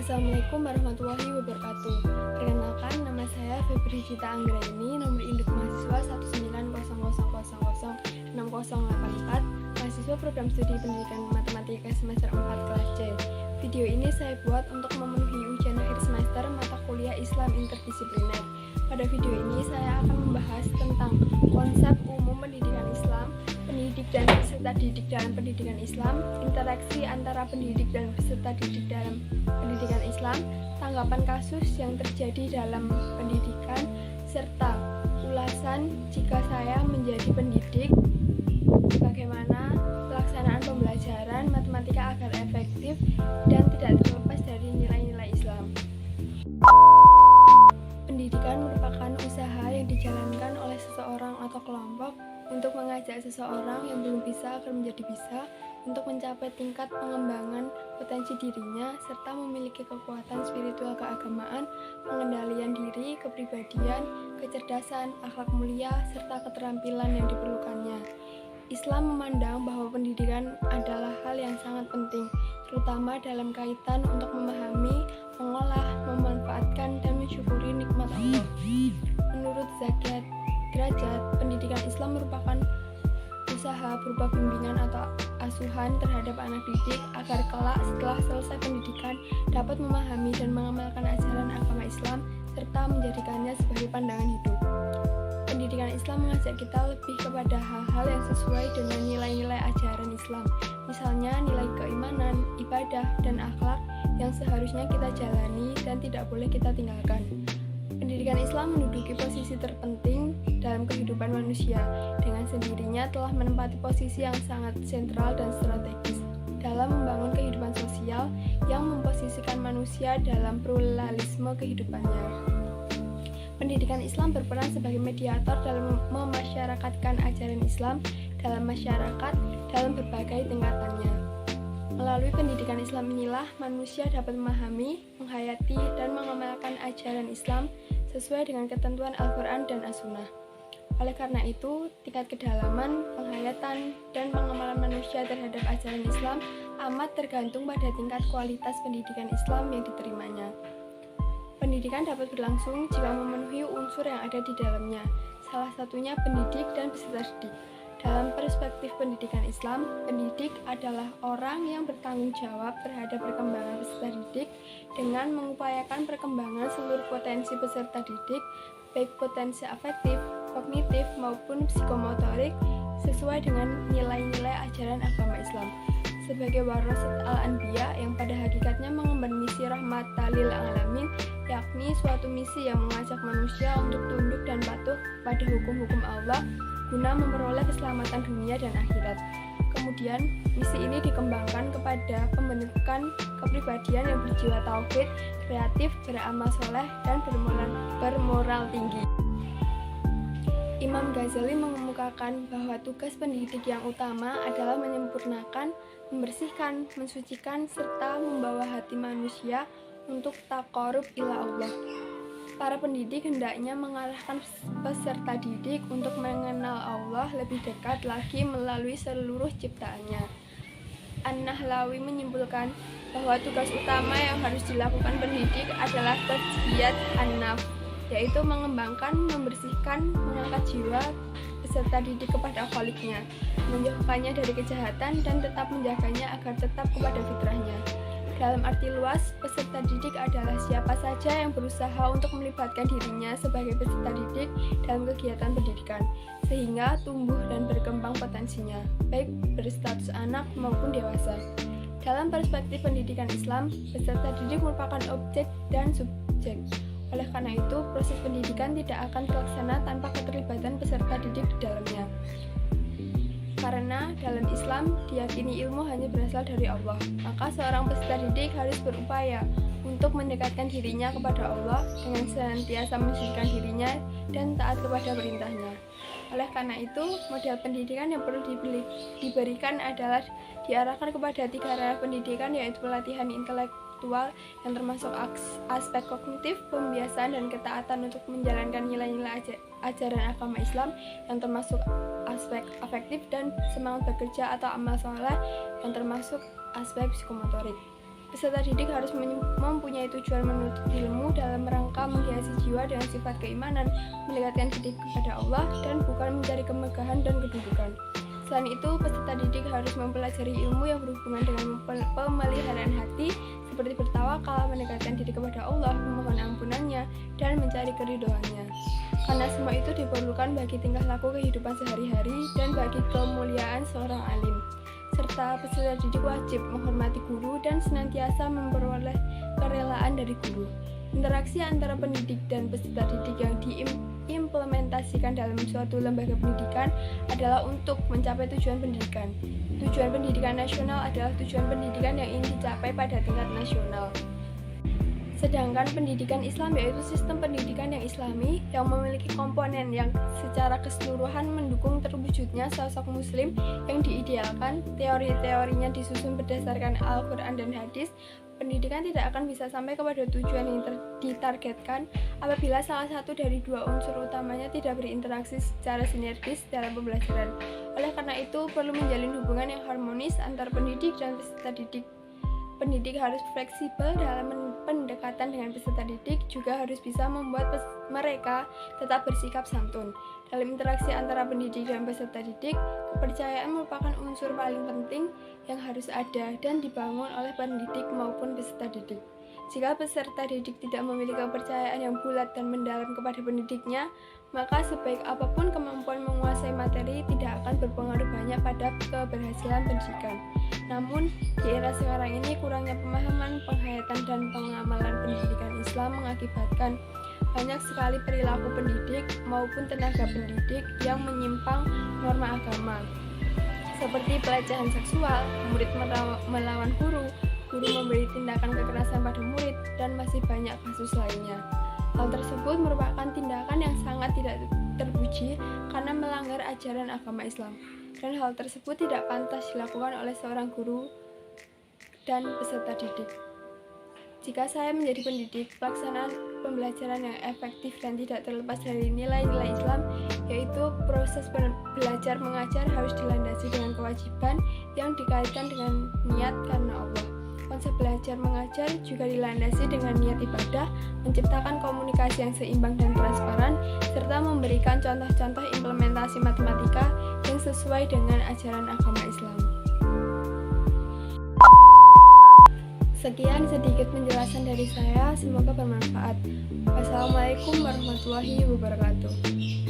Assalamualaikum warahmatullahi wabarakatuh. Perkenalkan, nama saya Febri Gita Anggraini, nomor induk mahasiswa 190006084, mahasiswa program studi pendidikan matematika semester 4 kelas C. Video ini saya buat untuk memenuhi ujian akhir semester mata kuliah Islam interdisipliner. Pada video ini saya akan membahas tentang konsep umum pendidikan Islam, pendidik dan peserta didik dalam pendidikan Islam, interaksi antara pendidik dan peserta didik dalam pendidikan Islam, tanggapan kasus yang terjadi dalam pendidikan, serta ulasan jika saya menjadi pendidik, bagaimana pelaksanaan pembelajaran matematika agar efektif dan tidak terlepas dari nilai-nilai Islam. Pendidikan merupakan usaha yang dijalankan oleh seseorang atau kelompok untuk mengajak seseorang yang belum bisa agar menjadi bisa, untuk mencapai tingkat pengembangan potensi dirinya, serta memiliki kekuatan spiritual keagamaan, pengendalian diri, kepribadian, kecerdasan, akhlak mulia, serta keterampilan yang diperlukannya. Islam memandang bahwa pendidikan adalah hal yang sangat penting, terutama dalam kaitan untuk memahami, mengolah, memanfaatkan, dan mensyukuri nikmat Allah. Menurut Zakiat Derajat, pendidikan Islam merupakan usaha berupa bimbingan atau asuhan terhadap anak didik agar kelak setelah selesai pendidikan dapat memahami dan mengamalkan ajaran agama Islam serta menjadikannya sebagai pandangan hidup. Pendidikan Islam mengajak kita lebih kepada hal-hal yang sesuai dengan nilai-nilai ajaran Islam, misalnya nilai keimanan, ibadah, dan akhlak yang seharusnya kita jalani dan tidak boleh kita tinggalkan. Pendidikan Islam menduduki posisi terpenting dalam kehidupan manusia, dengan sendirinya telah menempati posisi yang sangat sentral dan strategis dalam membangun kehidupan sosial yang memposisikan manusia dalam pluralisme kehidupannya. Pendidikan Islam berperan sebagai mediator dalam memasyarakatkan ajaran Islam dalam masyarakat dalam berbagai tingkatannya. Melalui pendidikan Islam inilah manusia dapat memahami, menghayati, dan mengamalkan ajaran Islam sesuai dengan ketentuan Al-Quran dan As-Sunnah. Oleh karena itu, tingkat kedalaman, penghayatan, dan pengamalan manusia terhadap ajaran Islam amat tergantung pada tingkat kualitas pendidikan Islam yang diterimanya. Pendidikan dapat berlangsung jika memenuhi unsur yang ada di dalamnya, salah satunya pendidik dan peserta didik. Dalam perspektif pendidikan Islam, pendidik adalah orang yang bertanggung jawab terhadap perkembangan peserta didik dengan mengupayakan perkembangan seluruh potensi peserta didik, baik potensi afektif, kognitif, maupun psikomotorik, sesuai dengan nilai-nilai ajaran agama Islam. Sebagai warasat al-anbiya yang pada hakikatnya mengemban misi rahmatan lil alamin, yakni suatu misi yang mengajak manusia untuk tunduk dan patuh pada hukum-hukum Allah guna memperoleh keselamatan dunia dan akhirat. Kemudian, misi ini dikembangkan kepada pembentukan kepribadian yang berjiwa tauhid, kreatif, beramal soleh, dan bermoral tinggi. Imam Ghazali mengemukakan bahwa tugas pendidik yang utama adalah menyempurnakan, membersihkan, mensucikan, serta membawa hati manusia untuk taqarrub ila Allah. Para pendidik hendaknya mengarahkan peserta didik untuk mengenal Allah lebih dekat lagi melalui seluruh ciptaannya. An-Nahlawi menyimpulkan bahwa tugas utama yang harus dilakukan pendidik adalah tazkiyat an-nafs, yaitu mengembangkan, membersihkan, mengangkat jiwa peserta didik kepada kholiknya, menjauhkannya dari kejahatan dan tetap menjaganya agar tetap kepada fitrahnya. Dalam arti luas, peserta didik adalah siapa saja yang berusaha untuk melibatkan dirinya sebagai peserta didik dalam kegiatan pendidikan, sehingga tumbuh dan berkembang potensinya, baik berstatus anak maupun dewasa. Dalam perspektif pendidikan Islam, peserta didik merupakan objek dan subjek. Oleh karena itu, proses pendidikan tidak akan terlaksana tanpa keterlibatan peserta didik di dalamnya. Karena dalam Islam diyakini ilmu hanya berasal dari Allah, maka seorang peserta didik harus berupaya untuk mendekatkan dirinya kepada Allah dengan senantiasa mensucikan dirinya dan taat kepada perintahnya. Oleh karena itu, model pendidikan yang perlu diberikan adalah diarahkan kepada 3 ranah pendidikan, yaitu pelatihan intelektual yang termasuk aspek kognitif, pembiasaan, dan ketaatan untuk menjalankan nilai-nilai ajaran agama Islam yang termasuk aspek afektif, dan semangat bekerja atau amal soleh yang termasuk aspek psikomotorik. Peserta didik harus mempunyai tujuan menuntut ilmu dalam rangka menghiasi jiwa dengan sifat keimanan, mendekatkan diri kepada Allah, dan bukan mencari kemegahan dan kedudukan. Selain itu, peserta didik harus mempelajari ilmu yang berhubungan dengan pemeliharaan hati, seperti bertawakal, mendekatkan diri kepada Allah, memohon ampunannya, dan mencari keridhoannya. Karena semua itu diperlukan bagi tingkah laku kehidupan sehari-hari dan bagi kemuliaan seorang alim. Serta peserta didik wajib menghormati guru dan senantiasa memperoleh kerelaan dari guru. Interaksi antara pendidik dan peserta didik yang diimplementasikan dalam suatu lembaga pendidikan adalah untuk mencapai tujuan pendidikan. Tujuan pendidikan nasional adalah tujuan pendidikan yang ingin dicapai pada tingkat nasional. Sedangkan pendidikan Islam yaitu sistem pendidikan yang islami yang memiliki komponen yang secara keseluruhan mendukung terwujudnya sosok muslim yang diidealkan, teori-teorinya disusun berdasarkan Al-Quran dan hadis. Pendidikan tidak akan bisa sampai kepada tujuan yang ditargetkan apabila salah satu dari dua unsur utamanya tidak berinteraksi secara sinergis dalam pembelajaran. Oleh karena itu, perlu menjalin hubungan yang harmonis antar pendidik dan peserta didik. Pendidik harus fleksibel dalam pendekatan dengan peserta didik, juga harus bisa membuat mereka tetap bersikap santun. Dalam interaksi antara pendidik dan peserta didik, kepercayaan merupakan unsur paling penting yang harus ada dan dibangun oleh pendidik maupun peserta didik. Jika peserta didik tidak memiliki kepercayaan yang bulat dan mendalam kepada pendidiknya, maka sebaik apapun kemampuan menguasai materi tidak akan berpengaruh banyak pada keberhasilan pendidikan. Namun, di era sekarang ini kurangnya pemahaman, penghayatan, dan pengamalan pendidikan Islam mengakibatkan banyak sekali perilaku pendidik maupun tenaga pendidik yang menyimpang norma agama, seperti pelecehan seksual, murid melawan guru memberi tindakan kekerasan pada murid, dan masih banyak kasus lainnya. Hal tersebut merupakan tindakan yang sangat tidak terpuji karena melanggar ajaran agama Islam, dan hal tersebut tidak pantas dilakukan oleh seorang guru dan peserta didik. Jika saya menjadi pendidik, pelaksanaan pembelajaran yang efektif dan tidak terlepas dari nilai-nilai Islam, yaitu proses belajar mengajar harus dilandasi dengan kewajiban yang dikaitkan dengan niat karena Allah. Konsep belajar mengajar juga dilandasi dengan niat ibadah, menciptakan komunikasi yang seimbang dan transparan, serta memberikan contoh-contoh implementasi matematika yang sesuai dengan ajaran agama Islam. Sekian sedikit penjelasan dari saya, semoga bermanfaat. Wassalamualaikum warahmatullahi wabarakatuh.